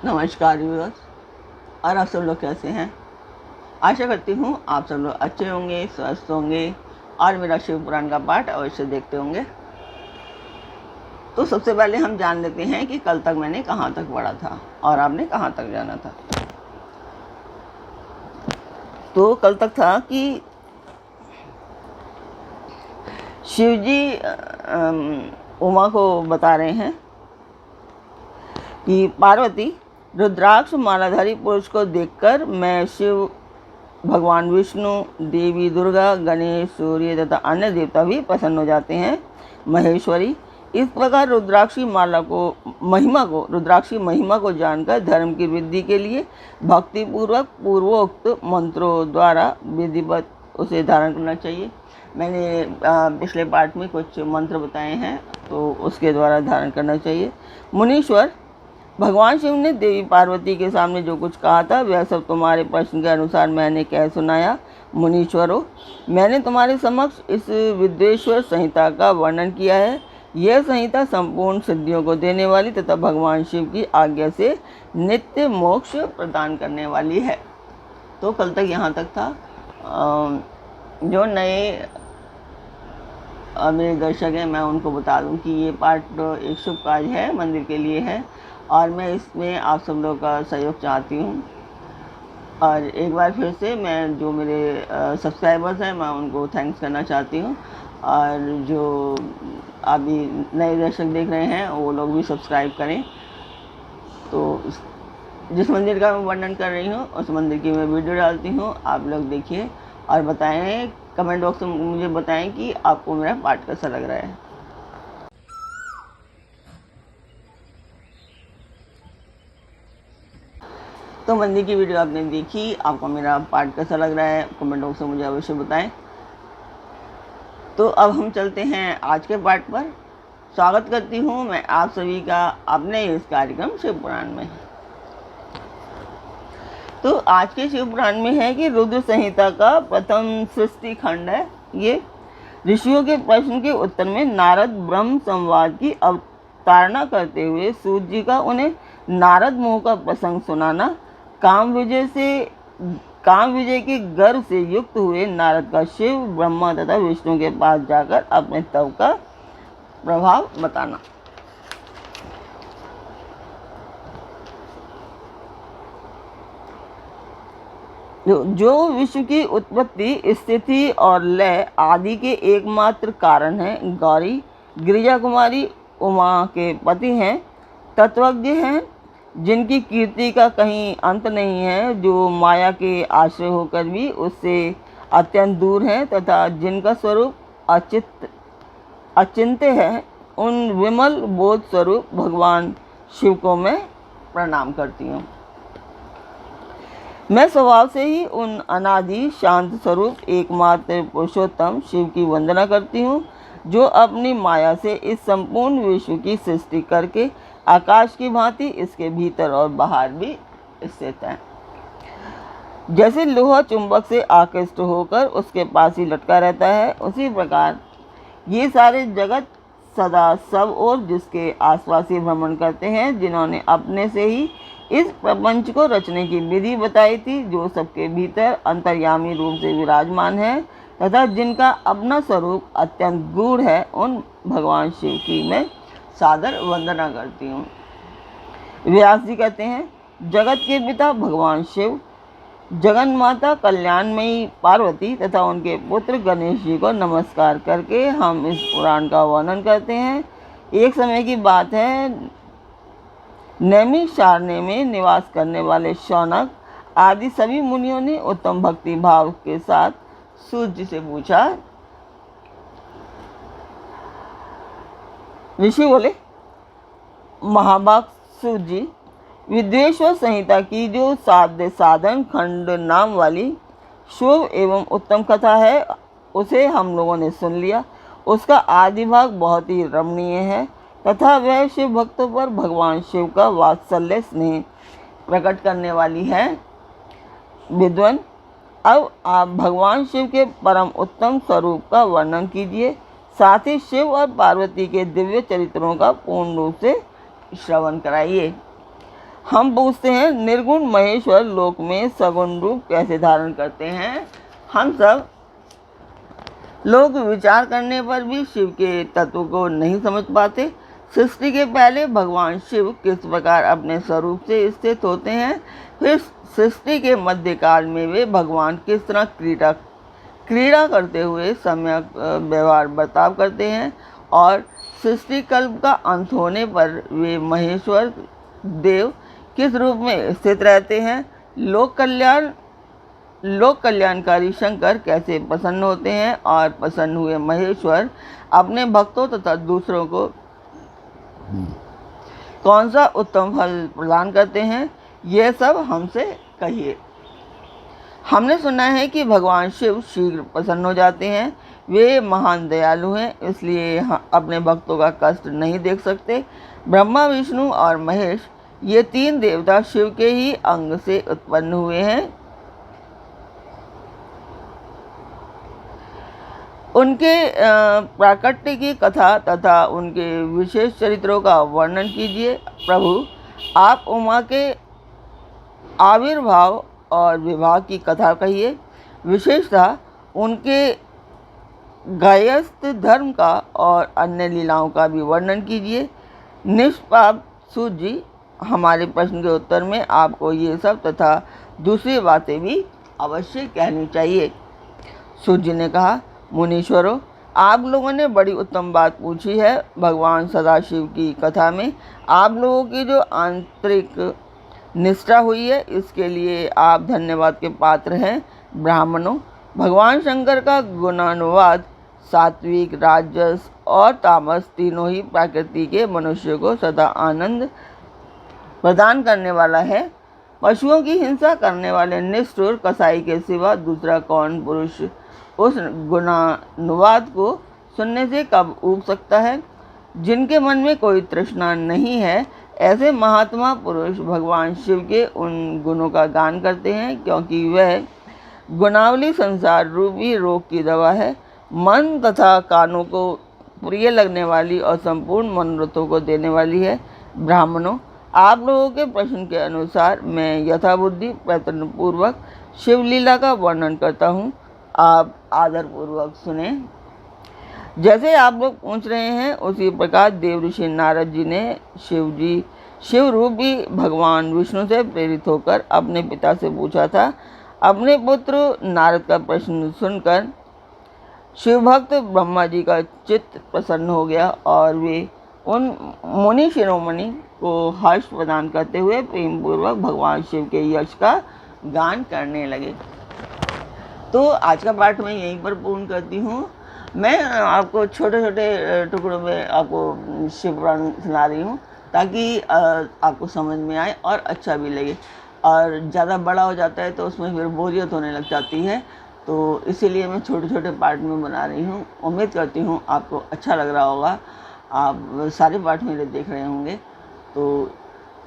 नमस्कार व्यूअर्स। और आप सब लोग कैसे हैं? आशा करती हूँ आप सब लोग अच्छे होंगे, स्वस्थ होंगे और मेरा शिव पुराण का पाठ अवश्य देखते होंगे। तो सबसे पहले हम जान लेते हैं कि कल तक मैंने कहाँ तक पढ़ा था और आपने कहाँ तक जाना था। तो कल तक था कि शिव जी उमा को बता रहे हैं कि पार्वती, रुद्राक्ष मालाधारी पुरुष को देखकर मैं शिव, भगवान विष्णु, देवी दुर्गा, गणेश, सूर्य तथा अन्य देवता भी प्रसन्न हो जाते हैं। महेश्वरी, इस प्रकार रुद्राक्षी महिमा को जानकर धर्म की वृद्धि के लिए भक्तिपूर्वक पूर्वोक्त मंत्रों द्वारा विधिवत उसे धारण करना चाहिए। मैंने पिछले पाठ में कुछ मंत्र बताए हैं, तो उसके द्वारा धारण करना चाहिए। मुनीश्वर, भगवान शिव ने देवी पार्वती के सामने जो कुछ कहा था वह सब तुम्हारे प्रश्न के अनुसार मैंने कह सुनाया। मुनीश्वरों, मैंने तुम्हारे समक्ष इस विद्वेश्वर संहिता का वर्णन किया है। यह संहिता संपूर्ण सिद्धियों को देने वाली तथा भगवान शिव की आज्ञा से नित्य मोक्ष प्रदान करने वाली है। तो कल तक यहाँ तक था। जो नए मेरे दर्शक हैं, मैं उनको बता दूं कि ये पाठ एक शुभ कार्य है, मंदिर के लिए है और मैं इसमें आप सब लोगों का सहयोग चाहती हूँ। और एक बार फिर से मैं जो मेरे सब्सक्राइबर्स हैं मैं उनको थैंक्स करना चाहती हूँ। और जो अभी नए दर्शक देख रहे हैं वो लोग भी सब्सक्राइब करें। तो जिस मंदिर का मैं वर्णन कर रही हूँ उस मंदिर की मैं वीडियो डालती हूँ, आप लोग देखिए और बताएं, कमेंट बॉक्स में मुझे बताएं कि आपको मेरा पाठ कैसा लग रहा है। तो मंदिर की वीडियो आपने देखी, आपको मेरा पाठ कैसा लग रहा है कमेंट बॉक्स में मुझे अवश्य बताएं। तो अब हम चलते हैं आज के पाठ पर। स्वागत करती हूँ मैं आप सभी का अपने इस कार्यक्रम शिव पुराण में। तो आज के शिव पुराण में है कि रुद्र संहिता का प्रथम सृष्टि खंड है। ये ऋषियों के प्रश्न के उत्तर में नारद ब्रह्म संवाद की अवतारणा करते हुए सूत जी का उन्हें नारद मोह का प्रसंग सुनाना, काम विजय के गर्व से युक्त हुए नारद का शिव, ब्रह्मा तथा विष्णु के पास जाकर अपने तप का प्रभाव बताना। जो विश्व की उत्पत्ति, स्थिति और लय आदि के एकमात्र कारण हैं, गौरी गिरिजा कुमारी उमा के पति हैं, तत्वज्ञ हैं, जिनकी कीर्ति का कहीं अंत नहीं है, जो माया के आश्रय होकर भी उससे अत्यंत दूर हैं तथा जिनका स्वरूप अचिंत्य है, उन विमल बोध स्वरूप भगवान शिव को मैं प्रणाम करती हूँ। मैं स्वभाव से ही उन अनादि शांत स्वरूप एकमात्र पुरुषोत्तम शिव की वंदना करती हूँ, जो अपनी माया से इस संपूर्ण विश्व की सृष्टि करके आकाश की भांति इसके भीतर और बाहर भी स्थित है। जैसे लोहा चुंबक से आकृष्ट होकर उसके पास ही लटका रहता है, उसी प्रकार ये सारे जगत सदा सब और जिसके आसपास ही भ्रमण करते हैं, जिन्होंने अपने से ही इस प्रपंच को रचने की विधि बताई थी, जो सबके भीतर अंतर्यामी रूप से विराजमान है तथा जिनका अपना स्वरूप अत्यंत गूढ़ है, उन भगवान शिव की मैं सादर वंदना करती हूँ। व्यास जी कहते हैं, जगत के पिता भगवान शिव, जगन माता कल्याणमयी पार्वती तथा उनके पुत्र गणेश जी को नमस्कार करके हम इस पुराण का वर्णन करते हैं। एक समय की बात है, नैमिषारण्य में निवास करने वाले शौनक आदि सभी मुनियों ने उत्तम भक्ति भाव के साथ सूत जी से पूछा। ऋषि बोले, महाभाग सूत जी, विद्वेश्वर संहिता की जो साध्य साधन खंड नाम वाली शुभ एवं उत्तम कथा है, उसे हम लोगों ने सुन लिया। उसका आदि भाग बहुत ही रमणीय है तथा वह शिव भक्तों पर भगवान शिव का वात्सल्य स्नेह प्रकट करने वाली है। विद्वान, अब आप भगवान शिव के परम उत्तम स्वरूप का वर्णन कीजिए, साथ ही शिव और पार्वती के दिव्य चरित्रों का पूर्ण रूप से श्रवण कराइए। हम पूछते हैं, निर्गुण महेश्वर लोक में सगुण रूप कैसे धारण करते हैं? हम सब लोग विचार करने पर भी शिव के तत्व को नहीं समझ पाते। सृष्टि के पहले भगवान शिव किस प्रकार अपने स्वरूप से स्थित होते हैं, फिर सृष्टि के मध्यकाल में वे भगवान किस तरह क्रीड़ा करते हुए सम्यक व्यवहार बर्ताव करते हैं, और सृष्टि कल्प का अंत होने पर वे महेश्वर देव किस रूप में स्थित रहते हैं। लोक कल्याणकारी शंकर कैसे प्रसन्न होते हैं, और प्रसन्न हुए महेश्वर अपने भक्तों तथा दूसरों को कौन सा उत्तम फल प्रदान करते हैं, यह सब हमसे कहिए। हमने सुना है कि भगवान शिव शीघ्र प्रसन्न हो जाते हैं। वे महान दयालु हैं, इसलिए अपने भक्तों का कष्ट नहीं देख सकते। ब्रह्मा, विष्णु और महेश ये तीन देवता शिव के ही अंग से उत्पन्न हुए हैं। उनके प्राकट्य की कथा तथा उनके विशेष चरित्रों का वर्णन कीजिए। प्रभु, आप उमा के आविर्भाव और विवाह की कथा कहिए। विशेषतः उनके गायस्थ धर्म का और अन्य लीलाओं का भी वर्णन कीजिए। निष्पाप सूत जी, हमारे प्रश्न के उत्तर में आपको ये सब तथा दूसरी बातें भी अवश्य कहनी चाहिए। सूत जी ने कहा, मुनीश्वरों, आप लोगों ने बड़ी उत्तम बात पूछी है। भगवान सदाशिव की कथा में आप लोगों की जो आंतरिक निष्ठा हुई है, इसके लिए आप धन्यवाद के पात्र हैं। ब्राह्मणों, भगवान शंकर का गुणानुवाद सात्विक, राजस और तामस तीनों ही प्रकृति के मनुष्य को सदा आनंद प्रदान करने वाला है। पशुओं की हिंसा करने वाले निष्ठुर कसाई के सिवा दूसरा कौन पुरुष उस गुणानुवाद को सुनने से कब ऊब सकता है? जिनके मन में कोई तृष्णा नहीं है, ऐसे महात्मा पुरुष भगवान शिव के उन गुणों का गान करते हैं, क्योंकि वह गुणावली संसार रूपी रोग की दवा है। मन तथा कानों को प्रिय लगने वाली और संपूर्ण मनोरथों को देने वाली है। ब्राह्मणों, आप लोगों के प्रश्न के अनुसार मैं यथाबुद्धि प्रयत्नपूर्वक शिवलीला का वर्णन करता हूँ। आप आदरपूर्वक सुने। जैसे आप लोग पूछ रहे हैं, उसी प्रकार देव ऋषि नारद जी ने शिव रूपी भगवान विष्णु से प्रेरित होकर अपने पिता से पूछा था। अपने पुत्र नारद का प्रश्न सुनकर शिव भक्त ब्रह्मा जी का चित्त प्रसन्न हो गया, और वे उन मुनि शिरोमणि को हर्ष प्रदान करते हुए प्रेम पूर्वक भगवान शिव के यश का गान करने लगे। तो आज का पाठ मैं यहीं पर पूर्ण करती हूँ। मैं आपको छोटे छोटे टुकड़ों में आपको शिव पुराण सुना रही हूँ, ताकि आपको समझ में आए और अच्छा भी लगे। और ज़्यादा बड़ा हो जाता है तो उसमें फिर बोरियत होने लग जाती है, तो इसीलिए मैं छोटे छोटे पार्ट में बना रही हूँ। उम्मीद करती हूँ आपको अच्छा लग रहा होगा। आप सारे पार्ट मेरे देख रहे होंगे। तो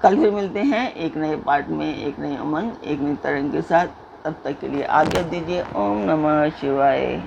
कल फिर मिलते हैं एक नए पार्ट में, एक नई उमंग, एक नई तरंग के साथ। तब तक के लिए आज्ञा दीजिए। ओम नमः शिवाय।